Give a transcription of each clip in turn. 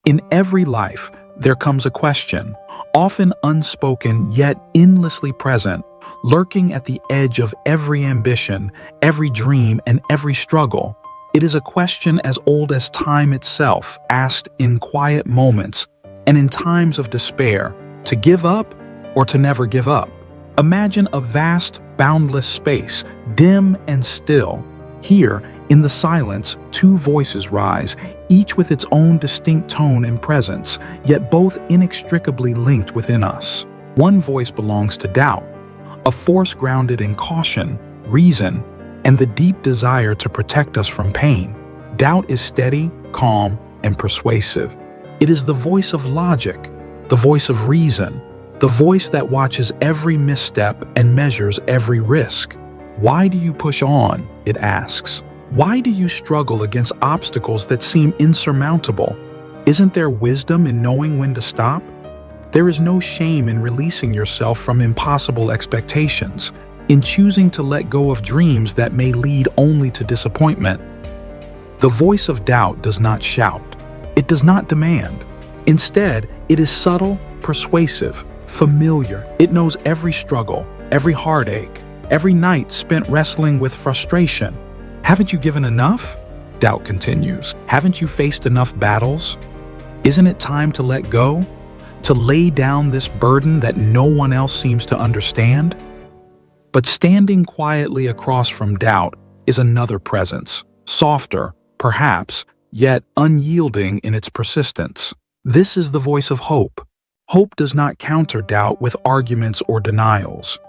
In every life, there comes a question, often unspoken yet endlessly present, lurking at the edge of every ambition, every dream, and every struggle. It is a question as old as time itself, asked in quiet moments and in times of despair, to give up or to never give up. Imagine a vast, boundless space, dim and still. Here, in the silence, two voices rise, each with its own distinct tone and presence, yet both inextricably linked within us. One voice belongs to doubt, a force grounded in caution, reason, and the deep desire to protect us from pain. Doubt is steady, calm, and persuasive. It is the voice of logic, the voice of reason, the voice that watches every misstep and measures every risk. Why do you push on? It asks. Why do you struggle against obstacles that seem insurmountable? Isn't there wisdom in knowing when to stop? There is no shame in releasing yourself from impossible expectations, in choosing to let go of dreams that may lead only to disappointment. The voice of doubt does not shout. It does not demand. Instead, it is subtle, persuasive, familiar. It knows every struggle, every heartache, every night spent wrestling with frustration. Haven't you given enough? Doubt continues. Haven't you faced enough battles? Isn't it time to let go? To lay down this burden that no one else seems to understand? But standing quietly across from doubt is another presence, softer, perhaps, yet unyielding in its persistence. This is the voice of hope. Hope does not counter doubt with arguments or denials.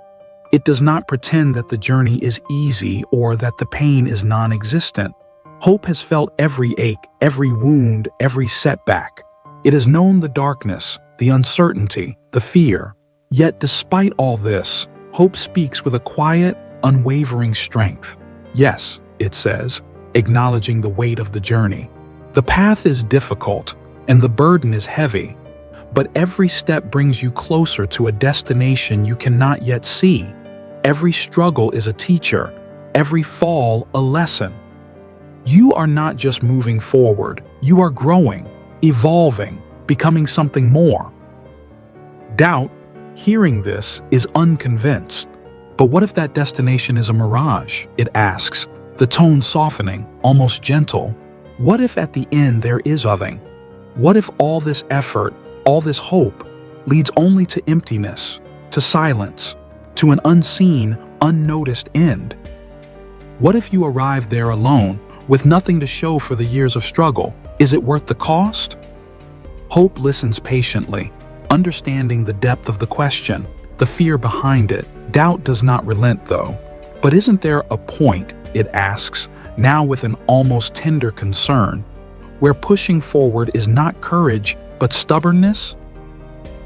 It does not pretend that the journey is easy or that the pain is non-existent. Hope has felt every ache, every wound, every setback. It has known the darkness, the uncertainty, the fear. Yet despite all this, hope speaks with a quiet, unwavering strength. Yes, it says, acknowledging the weight of the journey. The path is difficult and the burden is heavy, but every step brings you closer to a destination you cannot yet see. Every struggle is a teacher, every fall a lesson. You are not just moving forward, you are growing, evolving, becoming something more. Doubt, hearing this, is unconvinced. But what if that destination is a mirage? It asks, the tone softening, almost gentle. What if at the end there is nothing? What if all this effort, all this hope, leads only to emptiness, to silence, to an unseen, unnoticed end? What if you arrive there alone, with nothing to show for the years of struggle? Is it worth the cost? Hope listens patiently, understanding the depth of the question, the fear behind it. Doubt does not relent, though. But isn't there a point, it asks, now with an almost tender concern, where pushing forward is not courage, but stubbornness?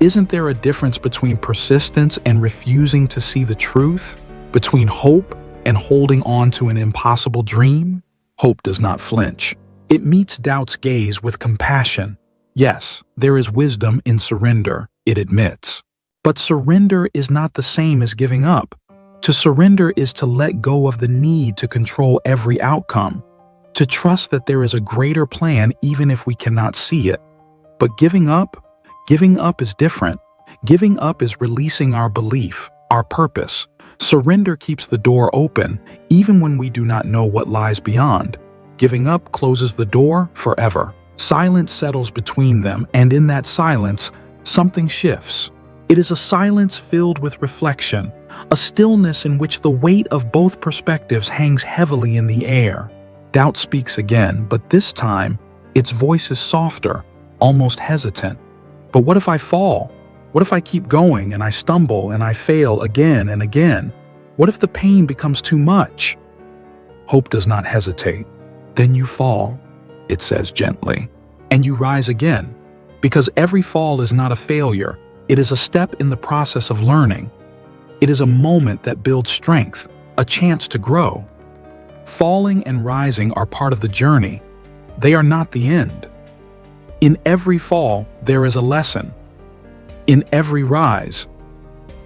Isn't there a difference between persistence and refusing to see the truth? Between hope and holding on to an impossible dream? Hope does not flinch. It meets doubt's gaze with compassion. Yes, there is wisdom in surrender, it admits. But surrender is not the same as giving up. To surrender is to let go of the need to control every outcome, to trust that there is a greater plan even if we cannot see it. But giving up is different. Giving up is releasing our belief, our purpose. Surrender keeps the door open, even when we do not know what lies beyond. Giving up closes the door forever. Silence settles between them, and in that silence, something shifts. It is a silence filled with reflection, a stillness in which the weight of both perspectives hangs heavily in the air. Doubt speaks again, but this time, its voice is softer, almost hesitant. But what if I fall? What if I keep going and I stumble and I fail again and again? What if the pain becomes too much? Hope does not hesitate. Then you fall, it says gently, and you rise again, because every fall is not a failure. It is a step in the process of learning. It is a moment that builds strength, a chance to grow. Falling and rising are part of the journey. They are not the end. In every fall, there is a lesson. In every rise,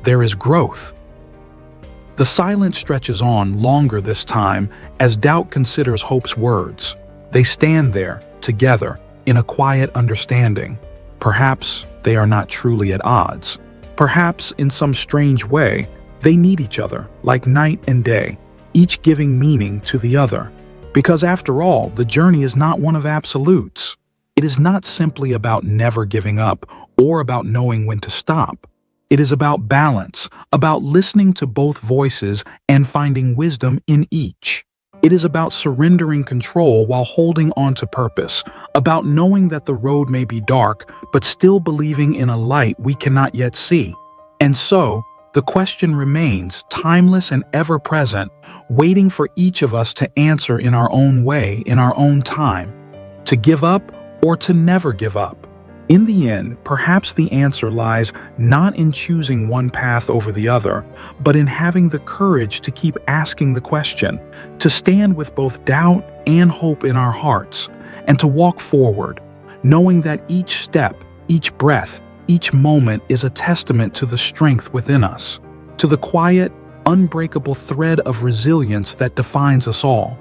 there is growth. The silence stretches on longer this time as doubt considers hope's words. They stand there, together, in a quiet understanding. Perhaps they are not truly at odds. Perhaps, in some strange way, they need each other, like night and day, each giving meaning to the other. Because after all, the journey is not one of absolutes. It is not simply about never giving up or about knowing when to stop. It is about balance, about listening to both voices and finding wisdom in each. It is about surrendering control while holding on to purpose, about knowing that the road may be dark, but still believing in a light we cannot yet see. And so, the question remains, timeless and ever-present, waiting for each of us to answer in our own way, in our own time. To give up or to never give up. In the end, perhaps the answer lies not in choosing one path over the other, but in having the courage to keep asking the question, to stand with both doubt and hope in our hearts, and to walk forward, knowing that each step, each breath, each moment is a testament to the strength within us, to the quiet, unbreakable thread of resilience that defines us all.